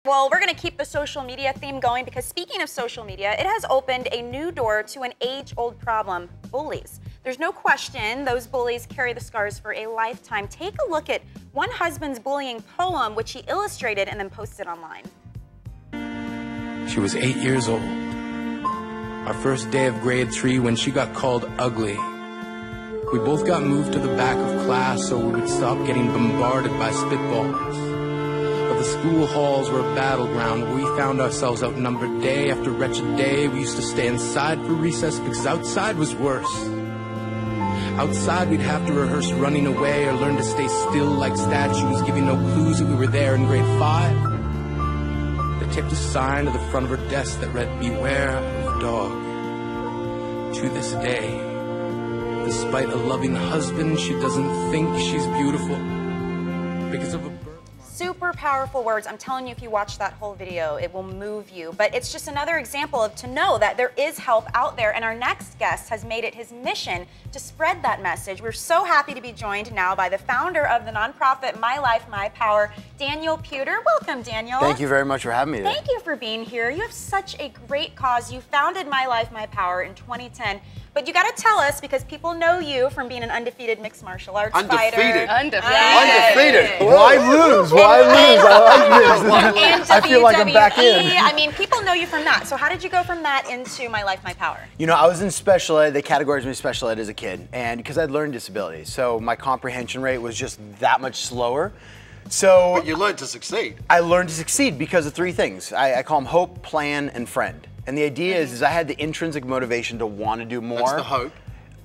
Well, we're going to keep the social media theme going because speaking of social media, it has opened a new door to an age-old problem, bullies. There's no question those bullies carry the scars for a lifetime. Take a look at one husband's bullying poem, which he illustrated and then posted online. She was 8 years old. Our first day of grade 3 when she got called ugly. We both got moved to the back of class so we would stop getting bombarded by spitballs. But the school halls were a battleground where we found ourselves outnumbered day after wretched day. We used to stay inside for recess because outside was worse. Outside we'd have to rehearse running away or learn to stay still like statues, giving no clues that we were there in grade 5. They taped a sign to the front of her desk that read, "Beware of dog." To this day, despite a loving husband, she doesn't think she's beautiful because of a bird. Super powerful words. I'm telling you, if you watch that whole video, it will move you. But it's just another example of to know that there is help out there. And our next guest has made it his mission to spread that message. We're so happy to be joined now by the founder of the nonprofit My Life, My Power, Daniel Puder. Welcome, Daniel. Thank you very much for having me today. Thank you for being here. You have such a great cause. You founded My Life, My Power in 2010. But you got to tell us, because people know you from being an undefeated mixed martial arts fighter. Undefeated. Why lose? Why lose? I like this. I feel like I'm back in. I mean, people know you from that. So how did you go from that into My Life, My Power? You know, I was in special ed. They categorized me as special ed as a kid, and because I had learning disabilities, so my comprehension rate was just that much slower. So, but you learned to succeed. I learned to succeed because of 3 things. I call them hope, plan, and friend. And the idea is I had the intrinsic motivation to want to do more. That's the hope.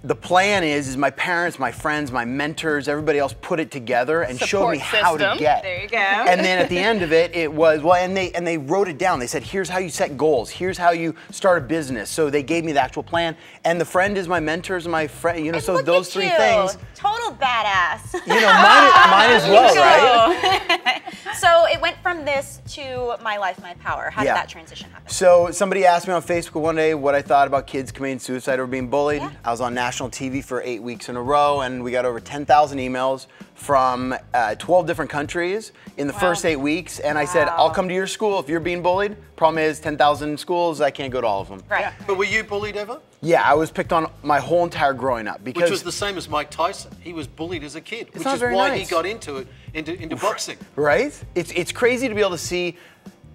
The plan is my parents, my friends, my mentors, everybody else put it together and showed me how to get. There you go. And then at the end of it, it was, well, and they wrote it down. They said, here's how you set goals. Here's how you start a business. So they gave me the actual plan. And the friend is my mentors and my friend, you know, and so those 3 things. Total badass. You know, mine as well, right? So it went from this to My Life, My Power. How did that transition happen? So somebody asked me on Facebook one day what I thought about kids committing suicide or being bullied. Yeah. I was on national TV for 8 weeks in a row, and we got over 10,000 emails from 12 different countries in the first 8 weeks. And I said, I'll come to your school if you're being bullied. Problem is, 10,000 schools, I can't go to all of them. Right. Yeah. But were you bullied ever? Yeah, I was picked on my whole entire growing up. Because which was the same as Mike Tyson. He was bullied as a kid, which is why he got into boxing. Right? It's crazy to be able to see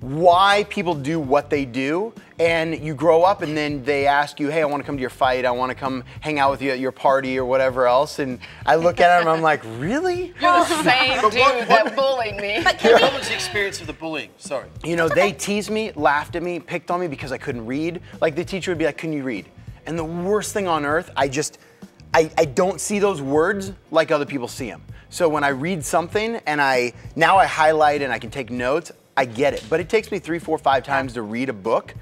why people do what they do, and you grow up and then they ask you, hey, I want to come to your fight, I want to come hang out with you at your party or whatever else, and I look at them and I'm like, really? You're the same dude that bullied me. What was the experience of the bullying? Sorry. You know, they teased me, laughed at me, picked on me because I couldn't read. Like the teacher would be like, can you read? And the worst thing on earth, I don't see those words like other people see them. So when I read something and now I highlight and I can take notes, I get it. But it takes me 3, 4, 5 times to read a book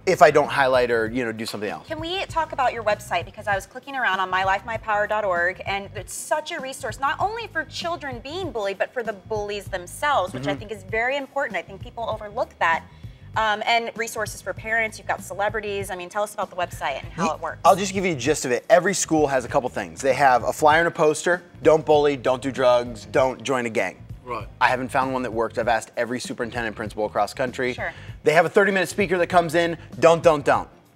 if I don't highlight or do something else. Can we talk about your website? Because I was clicking around on mylifemypower.org, and it's such a resource, not only for children being bullied, but for the bullies themselves, which I think is very important. I think people overlook that. And resources for parents, you've got celebrities. I mean, tell us about the website and how it works. I'll just give you a gist of it. Every school has a couple things. They have a flyer and a poster, don't bully, don't do drugs, don't join a gang. Right. I haven't found one that worked. I've asked every superintendent and principal across country. Sure. They have a 30-minute speaker that comes in, don't.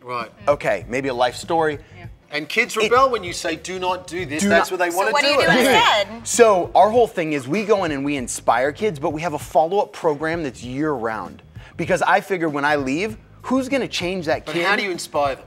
Right. Okay, maybe a life story. Yeah. And kids rebel when you say, do not do this. That's what they want to do. So what do you do instead? So our whole thing is we go in and we inspire kids, but we have a follow-up program that's year-round. Because I figure when I leave, who's going to change that kid? But how do you inspire them?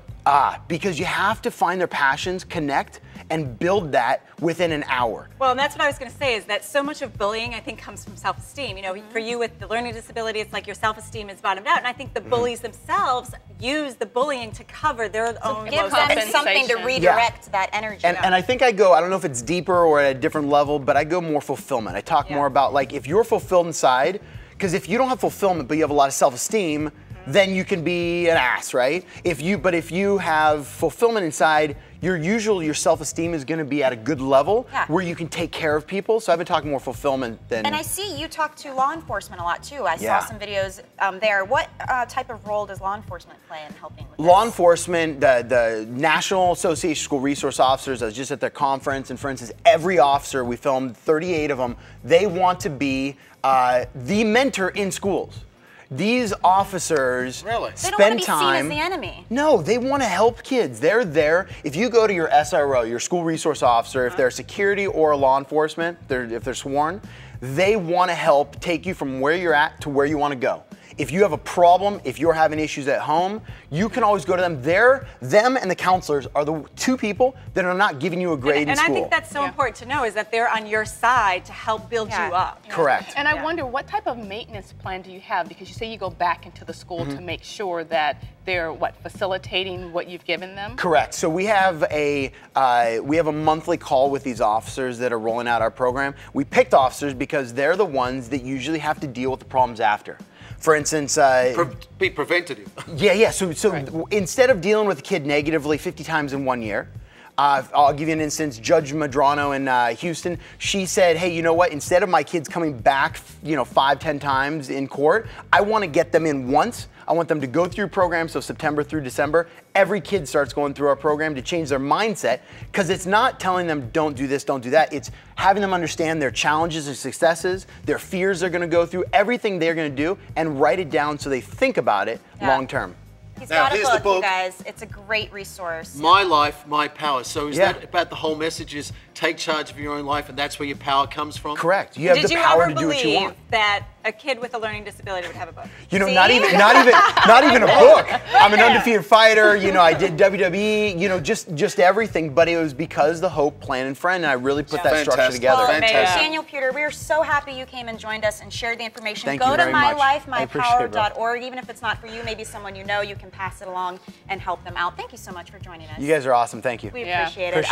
Because you have to find their passions, connect, and build that within an hour. Well, and that's what I was going to say, is that so much of bullying, I think, comes from self-esteem. You know, for you with the learning disability, it's like your self-esteem is bottomed out. And I think the bullies themselves use the bullying to cover their own give them something to redirect that energy. And I think I don't know if it's deeper or at a different level, but I go more fulfillment. I talk more about, like, if you're fulfilled inside, because if you don't have fulfillment, but you have a lot of self-esteem, then you can be an ass, right? But if you have fulfillment inside, your self-esteem is going to be at a good level where you can take care of people. So I've been talking more fulfillment than. And I see you talk to law enforcement a lot too. I saw some videos there. What type of role does law enforcement play in helping with law this? enforcement? The National Association of School Resource Officers. I was just at their conference, and for instance, every officer, we filmed 38 of them. They want to be the mentor in schools. These officers Really? They don't want spend to be seen time. as the enemy. No, they want to help kids. They're there. If you go to your SRO, your school resource officer, if they're security or a law enforcement, if they're sworn, they want to help take you from where you're at to where you want to go. If you have a problem, if you're having issues at home, you can always go to them. Them and the counselors are the two people that are not giving you a grade in school. And I think that's so important to know, is that they're on your side to help build you up. Correct. And I wonder, what type of maintenance plan do you have? Because you say you go back into the school to make sure that they're, facilitating what you've given them? Correct. So we have a monthly call with these officers that are rolling out our program. We picked officers because they're the ones that usually have to deal with the problems after. For instance, Be preventative. Yeah. So instead of dealing with a kid negatively 50 times in 1 year, I'll give you an instance. Judge Madrano in Houston, she said, hey, you know what? Instead of my kids coming back, 5-10 times in court, I want to get them in once. I want them to go through programs, so September through December. Every kid starts going through our program to change their mindset, because it's not telling them don't do this, don't do that. It's having them understand their challenges and successes, their fears they're going to go through, everything they're going to do, and write it down so they think about it long term. He's Now, got a here's the book, book. you guys. It's a great resource. My Life, My Power. So is that about the whole message is take charge of your own life, and that's where your power comes from? Correct. You have the power to do what you want. Did you ever believe that a kid with a learning disability would have a book? Not even a book. I'm an undefeated fighter. I did WWE. Just everything. But it was because the Hope Plan and Friend, and I really put that structure together. Well, Daniel Puder, we are so happy you came and joined us and shared the information. Thank Go you to very much. mylifemypower.org. Even if it's not for you, maybe someone you know, you can pass it along and help them out. Thank you so much for joining us. You guys are awesome. Thank you. We appreciate it.